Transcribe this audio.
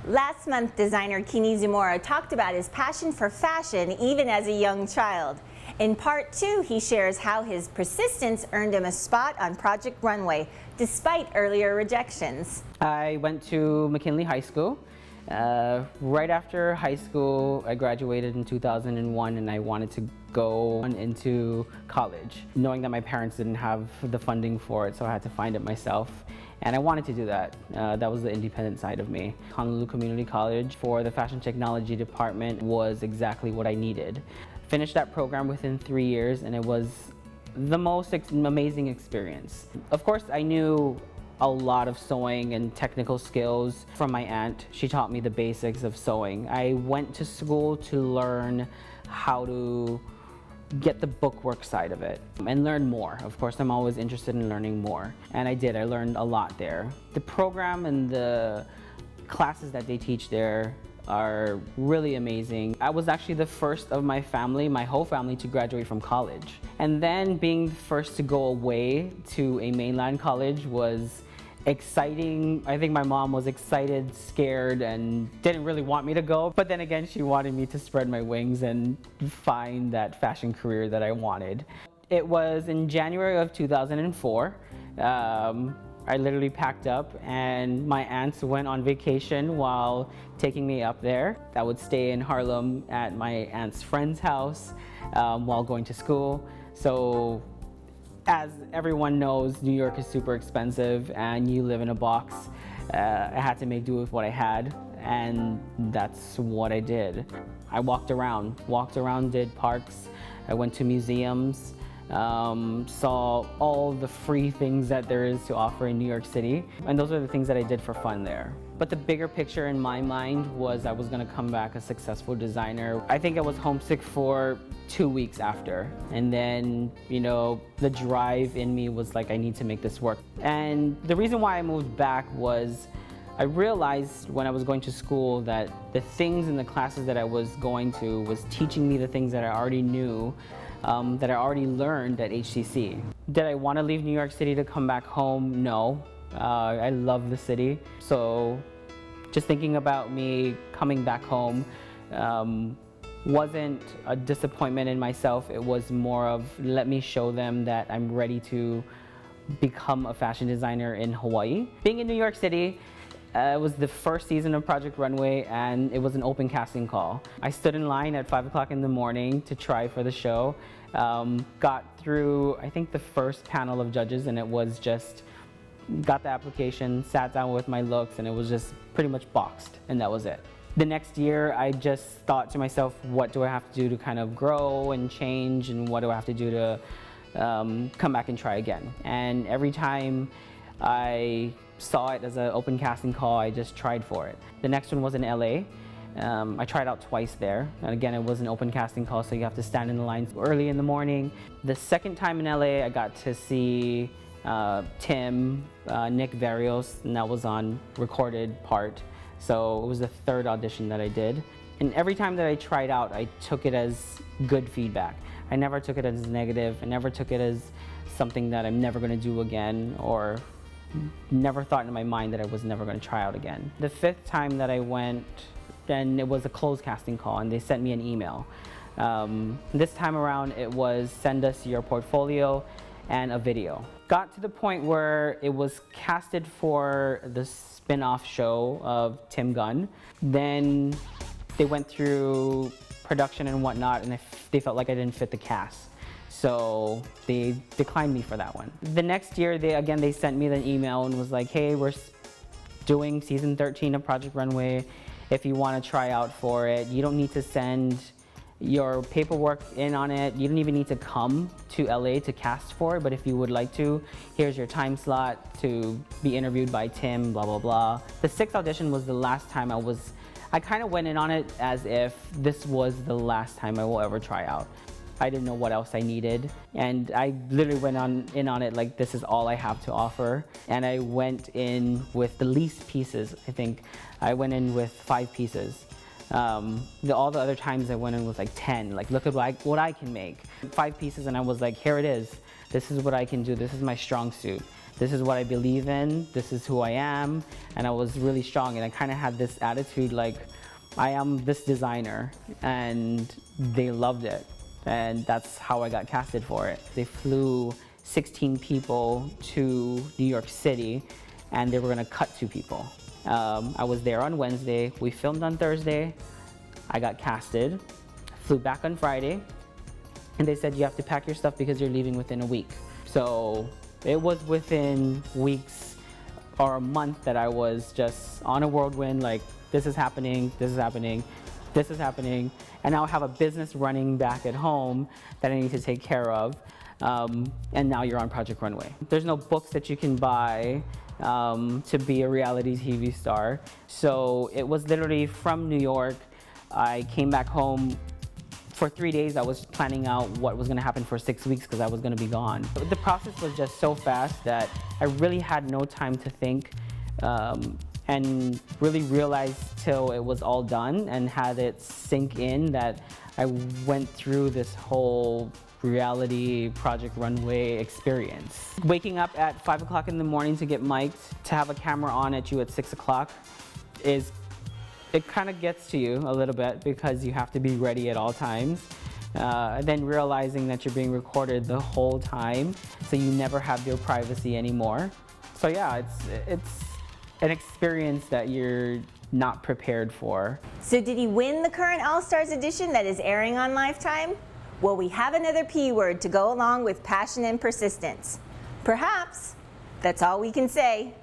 Last month, designer Kini Zamora talked about his passion for fashion even as a young child. In part 2, he shares how his persistence earned him a spot on Project Runway, despite earlier rejections. I went to McKinley High School. Right after high school, I graduated in 2001 and I wanted to go into college, knowing that my parents didn't have the funding for it, so I had to find it myself. And I wanted to do that. That was the independent side of me. Honolulu Community College for the Fashion Technology department was exactly what I needed. Finished that program within 3 years and it was the most amazing experience. Of course, I knew a lot of sewing and technical skills from my aunt. She taught me the basics of sewing. I went to school to learn how to get the bookwork side of it and learn more. Of course, I'm always interested in learning more. And I did, I learned a lot there. The program and the classes that they teach there are really amazing. I was actually the first of my family, my whole family, to graduate from college. And then being the first to go away to a mainland college was exciting. I think my mom was excited, scared, and didn't really want me to go. But then again, she wanted me to spread my wings and find that fashion career that I wanted. It was in January of 2004. I literally packed up and my aunts went on vacation while taking me up there. I would stay in Harlem at my aunt's friend's house while going to school. So as everyone knows, New York is super expensive and you live in a box. I had to make do with what I had, and that's what I did. I walked around, did parks, I went to museums, saw all the free things that there is to offer in New York City, and those are the things that I did for fun there. But the bigger picture in my mind was I was gonna come back a successful designer. I think I was homesick for 2 weeks after, and then, you know, the drive in me was like, I need to make this work. And the reason why I moved back was I realized when I was going to school that the things in the classes that I was going to was teaching me the things that I already knew, that I already learned at HCC. Did I want to leave New York City to come back home? No. I love the city. So just thinking about me coming back home wasn't a disappointment in myself. It was more of, let me show them that I'm ready to become a fashion designer in Hawaii. Being in New York City, it was the first season of Project Runway and it was an open casting call. I stood in line at 5 o'clock in the morning to try for the show. Got through, I think, the first panel of judges, and it was just, got the application, sat down with my looks, and it was just pretty much boxed, and that was it. The next year, I just thought to myself, what do I have to do to kind of grow and change, and what do I have to do to come back and try again? And every time I saw it as an open casting call, I just tried for it. The next one was in LA. I tried out twice there, and again, it was an open casting call, so you have to stand in the line early in the morning. The second time in LA, I got to see Tim, Nick Varios, and that was on recorded part. So it was the third audition that I did. And every time that I tried out, I took it as good feedback. I never took it as negative. I never took it as something that I'm never gonna do again, or never thought in my mind that I was never gonna try out again. The fifth time that I went, then it was a closed casting call and they sent me an email. This time around, it was send us your portfolio and a video. Got to the point where it was casted for the spin-off show of Tim Gunn. Then they went through production and whatnot, and they felt like I didn't fit the cast. So they declined me for that one. The next year, they sent me the email and was like, hey, we're doing season 13 of Project Runway. If you want to try out for it, you don't need to send your paperwork in on it. You don't even need to come to LA to cast for it, but if you would like to, here's your time slot to be interviewed by Tim, blah, blah, blah. The sixth audition was the last time I kind of went in on it as if this was the last time I will ever try out. I didn't know what else I needed, and I literally went in on it like this is all I have to offer. And I went in with the least pieces. I think I went in with 5 pieces. All the other times I went in with like 10, like look at what I can make. 5 pieces, and I was like, here it is. this is what I can do, this is my strong suit, this is what I believe in, this is who I am. And I was really strong, and I kind of had this attitude like, I am this designer, and they loved it. And that's how I got casted for it. They flew 16 people to New York City, and they were gonna cut 2 people. I was there on Wednesday, we filmed on Thursday, I got casted, flew back on Friday, and they said you have to pack your stuff because you're leaving within a week. So it was within weeks or a month that I was just on a whirlwind, like, this is happening, this is happening, this is happening, and now I have a business running back at home that I need to take care of, and now you're on Project Runway. There's no books that you can buy to be a reality TV star, so it was literally from New York. I came back home. For 3 days, I was planning out what was gonna happen for 6 weeks because I was gonna be gone. The process was just so fast that I really had no time to think and really realized till it was all done and had it sink in that I went through this whole reality Project Runway experience. Waking up at 5 o'clock in the morning to get mic'd, to have a camera on at you at 6 o'clock it kind of gets to you a little bit because you have to be ready at all times. Then realizing that you're being recorded the whole time, so you never have your privacy anymore. So yeah, it's an experience that you're not prepared for. So did he win the current All-Stars edition that is airing on Lifetime? Well, we have another P word to go along with passion and persistence. Perhaps that's all we can say.